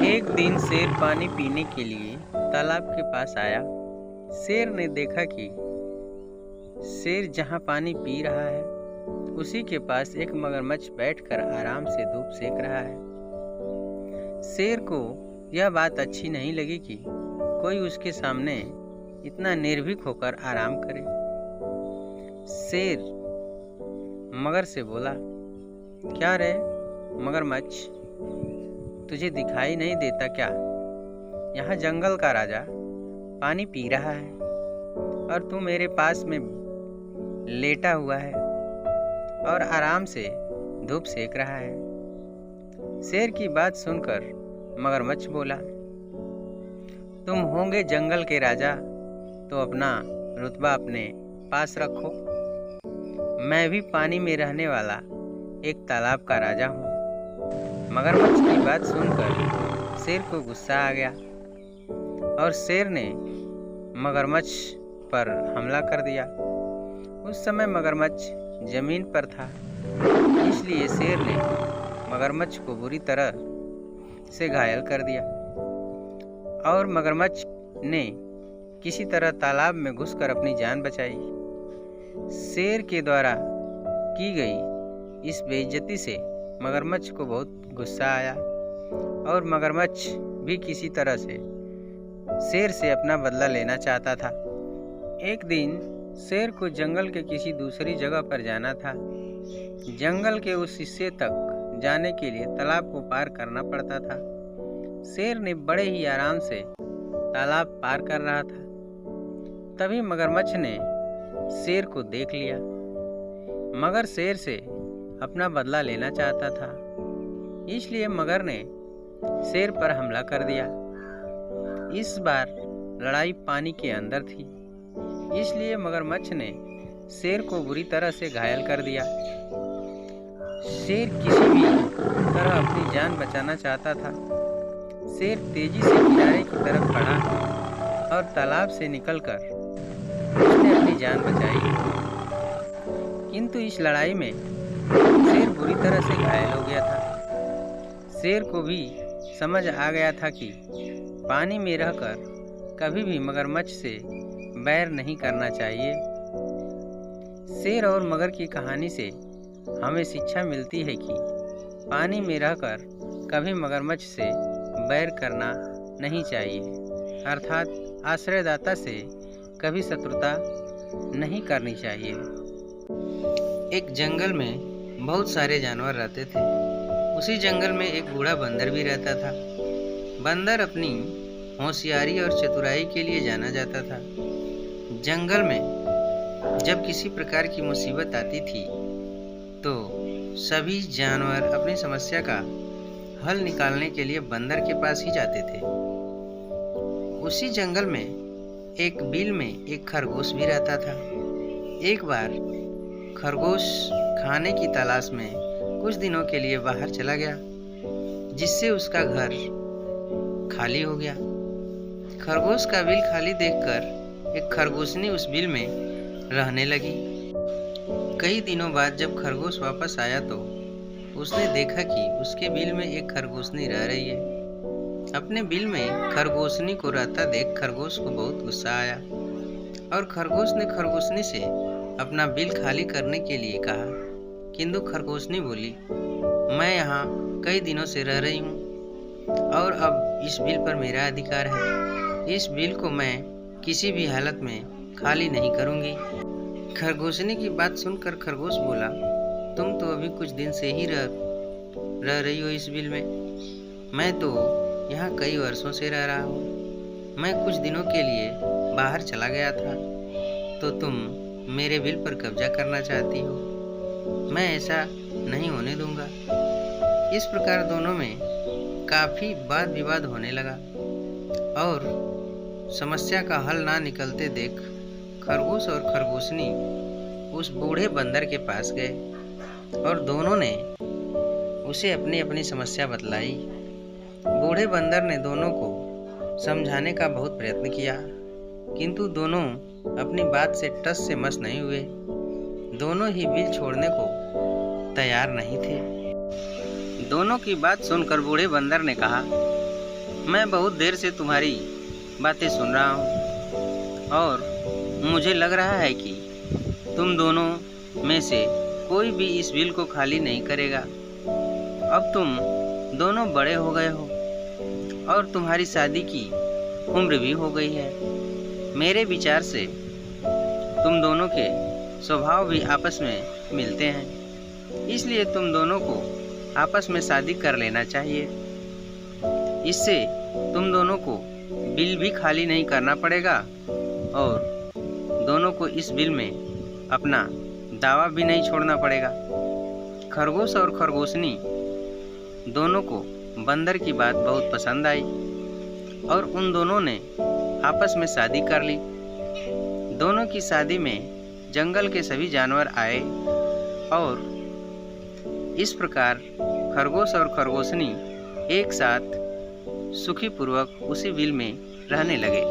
एक दिन शेर पानी पीने के लिए तालाब के पास आया। शेर ने देखा कि शेर जहाँ पानी पी रहा है उसी के पास एक मगरमच्छ बैठकर आराम से धूप सेक रहा है। शेर को यह बात अच्छी नहीं लगी कि कोई उसके सामने इतना निर्भीक होकर आराम करे। शेर मगर से बोला, क्या रे मगरमच्छ, तुझे दिखाई नहीं देता क्या? यहाँ जंगल का राजा पानी पी रहा है और तू मेरे पास में लेटा हुआ है और आराम से धूप सेक रहा है। शेर की बात सुनकर मगरमच्छ बोला, तुम होंगे जंगल के राजा तो अपना रुतबा अपने पास रखो। मैं भी पानी में रहने वाला एक तालाब का राजा हूँ। मगरमच्छ की बात सुनकर शेर को गुस्सा आ गया और शेर ने मगरमच्छ पर हमला कर दिया। उस समय मगरमच्छ जमीन पर था, इसलिए शेर ने मगरमच्छ को बुरी तरह से घायल कर दिया और मगरमच्छ ने किसी तरह तालाब में घुसकर अपनी जान बचाई। शेर के द्वारा की गई इस बेइज्जती से मगरमच्छ को बहुत गुस्सा आया और मगरमच्छ भी किसी तरह से शेर से अपना बदला लेना चाहता था। एक दिन शेर को जंगल के किसी दूसरी जगह पर जाना था। जंगल के उस हिस्से तक जाने के लिए तालाब को पार करना पड़ता था। शेर ने बड़े ही आराम से तालाब पार कर रहा था। तभी मगरमच्छ ने शेर को देख लिया। मगर शेर से अपना बदला लेना चाहता था, इसलिए मगर ने शेर पर हमला कर दिया। इस बार लड़ाई पानी के अंदर थी, इसलिए मगरमच्छ ने शेर को बुरी तरह से घायल कर दिया। शेर किसी भी तरह अपनी जान बचाना चाहता था। शेर तेजी से किनारे की तरफ बढ़ा और तालाब से निकलकर उसने अपनी जान बचाई। किंतु इस लड़ाई में शेर बुरी तरह से घायल हो गया था। शेर को भी समझ आ गया था कि पानी में रहकर कभी भी मगरमच्छ से बैर नहीं करना चाहिए। शेर और मगर की कहानी से हमें शिक्षा मिलती है कि पानी में रहकर कभी मगरमच्छ से बैर करना नहीं चाहिए, अर्थात आश्रयदाता से कभी शत्रुता नहीं करनी चाहिए। एक जंगल में बहुत सारे जानवर रहते थे। उसी जंगल में एक बूढ़ा बंदर भी रहता था। बंदर अपनी होशियारी और चतुराई के लिए जाना जाता था। जंगल में जब किसी प्रकार की मुसीबत आती थी तो सभी जानवर अपनी समस्या का हल निकालने के लिए बंदर के पास ही जाते थे। उसी जंगल में एक बिल में एक खरगोश भी रहता था। एक बार खरगोश खाने की तलाश में कुछ दिनों के लिए बाहर चला गया, जिससे उसका घर खाली हो गया। खरगोश का बिल खाली देखकर एक खरगोशनी उस बिल में रहने लगी। कई दिनों बाद जब खरगोश वापस आया तो उसने देखा कि उसके बिल में एक खरगोशनी रह रही है। अपने बिल में खरगोशनी को रहता देख खरगोश को बहुत गुस्सा आया और खरगोश ने खरगोशनी से अपना बिल खाली करने के लिए कहा। किंतु खरगोशनी बोली, मैं यहाँ कई दिनों से रह रही हूँ और अब इस बिल पर मेरा अधिकार है। इस बिल को मैं किसी भी हालत में खाली नहीं करूँगी। खरगोशनी की बात सुनकर खरगोश बोला, तुम तो अभी कुछ दिन से ही रह रही हो इस बिल में। मैं तो यहाँ कई वर्षों से रह रहा हूँ। मैं कुछ दिनों के लिए बाहर चला गया था तो तुम मेरे बिल पर कब्जा करना चाहती हो। मैं ऐसा नहीं होने दूंगा। इस प्रकार दोनों में काफी वाद विवाद होने लगा और समस्या का हल ना निकलते देख खरगोश और खरगोशनी उस बूढ़े बंदर के पास गए और दोनों ने उसे अपनी अपनी समस्या बतलाई। बूढ़े बंदर ने दोनों को समझाने का बहुत प्रयत्न किया, किंतु दोनों अपनी बात से टस से मस नहीं हुए। दोनों ही बिल छोड़ने को तैयार नहीं थे। दोनों की बात सुनकर बूढ़े बंदर ने कहा, मैं बहुत देर से तुम्हारी बातें सुन रहा हूँ और मुझे लग रहा है कि तुम दोनों में से कोई भी इस बिल को खाली नहीं करेगा। अब तुम दोनों बड़े हो गए हो और तुम्हारी शादी की उम्र भी हो गई है। मेरे विचार से तुम दोनों के स्वभाव भी आपस में मिलते हैं, इसलिए तुम दोनों को आपस में शादी कर लेना चाहिए। इससे तुम दोनों को बिल भी खाली नहीं करना पड़ेगा और दोनों को इस बिल में अपना दावा भी नहीं छोड़ना पड़ेगा। खरगोश और खरगोशनी दोनों को बंदर की बात बहुत पसंद आई और उन दोनों ने आपस में शादी कर ली। दोनों की शादी में जंगल के सभी जानवर आए और इस प्रकार खरगोश और खरगोशनी एक साथ सुखी पूर्वक उसी बिल में रहने लगे।